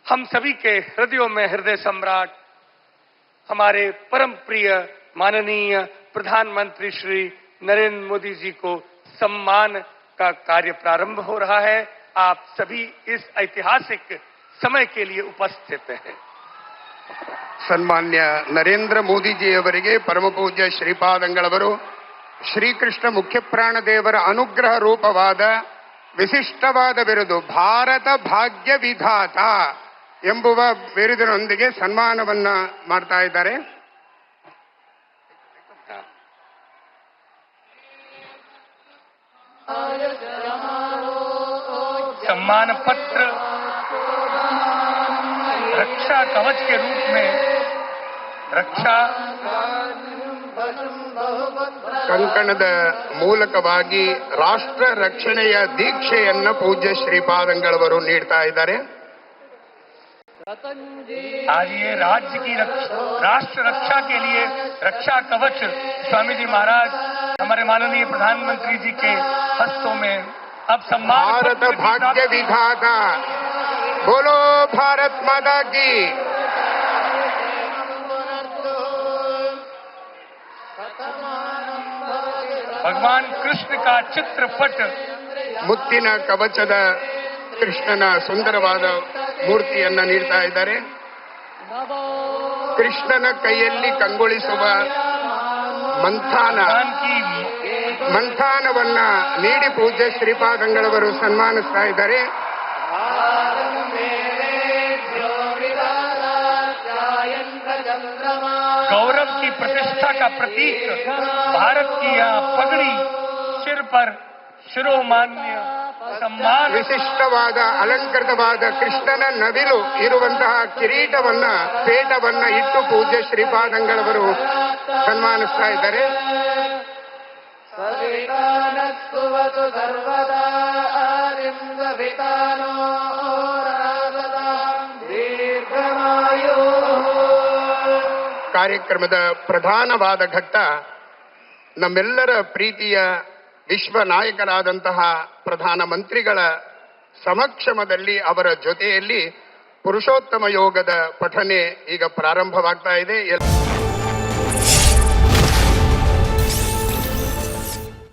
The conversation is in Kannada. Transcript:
हम सभी के हृदयों में हृदय सम्राट हमारे परम प्रिय माननीय प्रधानमंत्री श्री नरेंद्र मोदी जी को सम्मान का कार्य प्रारंभ हो रहा है। आप सभी इस ऐतिहासिक समय के लिए उपस्थित हैं। ಸನ್ಮಾನ್ಯ ನರೇಂದ್ರ ಮೋದಿಜಿಯವರಿಗೆ ಪರಮಪೂಜ್ಯ ಶ್ರೀಪಾದಂಗಳವರು ಶ್ರೀಕೃಷ್ಣ ಮುಖ್ಯಪ್ರಾಣ ದೇವರ ಅನುಗ್ರಹ ರೂಪವಾದ ವಿಶಿಷ್ಟವಾದ ಬಿರುದು ಭಾರತ ಭಾಗ್ಯ ವಿಧಾತ ಎಂಬುವ ಬಿರುದಿನೊಂದಿಗೆ ಸನ್ಮಾನವನ್ನ ಮಾಡ್ತಾ ಇದ್ದಾರೆ. सम्मान पत्र रक्षा कवच के रूप में रक्षा ಕಂಕಣದ ಮೂಲಕವಾಗಿ ರಾಷ್ಟ್ರ ರಕ್ಷಣೆಯ ದೀಕ್ಷೆಯನ್ನ ಪೂಜ್ಯ ಶ್ರೀಪಾದಂಗಳವರು ನೀಡ್ತಾ ಇದ್ದಾರೆ. आज ये राज्य की राष्ट्र रक्षा के लिए रक्षा कवच स्वामी जी महाराज हमारे माननीय प्रधानमंत्री जी के हस्तों में अब सम्मान भारत भाग्य विधाता बोलो भारत माता की. भगवान कृष्ण का चित्रपट ಮುತ್ತಿನ ಕವಚದ ಕೃಷ್ಣನ ಸುಂದರವಾದ ಮೂರ್ತಿಯನ್ನ ನೀಡ್ತಾ ಇದ್ದಾರೆ. ಕೃಷ್ಣನ ಕೈಯಲ್ಲಿ ಕಂಗೊಳಿಸುವ ಮಂಥಾನವನ್ನ ನೀಡಿ ಪೂಜ್ಯ ಶ್ರೀಪಾದಂಗಳವರು ಸನ್ಮಾನಿಸ್ತಾ ಇದ್ದಾರೆ. गौरव की प्रतिष्ठा का प्रतीक भारत की यह पगड़ी सिर पर ಶಿರೋಮಾನ್ಯ ಸಮ್ಮಾನ ವಿಶಿಷ್ಟವಾದ ಅಲಂಕೃತವಾದ ಕೃಷ್ಣನ ನವಿಲು ಇರುವಂತಹ ಕಿರೀಟವನ್ನ ಪೇಟವನ್ನ ಇಟ್ಟು ಪೂಜ್ಯ ಶ್ರೀಪಾದಂಗಳವರು ಸನ್ಮಾನಿಸ್ತಾ ಇದ್ದಾರೆ. ಕಾರ್ಯಕ್ರಮದ ಪ್ರಧಾನವಾದ ಘಟ್ಟ ನಮ್ಮೆಲ್ಲರ ಪ್ರೀತಿಯ ವಿಶ್ವ ನಾಯಕರಾದಂತಹ ಪ್ರಧಾನಮಂತ್ರಿಗಳ ಸಮಕ್ಷಮದಲ್ಲಿ ಅವರ ಜೊತೆಯಲ್ಲಿ ಪುರುಷೋತ್ತಮ ಯೋಗದ ಪಠನೆ ಈಗ ಪ್ರಾರಂಭವಾಗ್ತಾ ಇದೆ.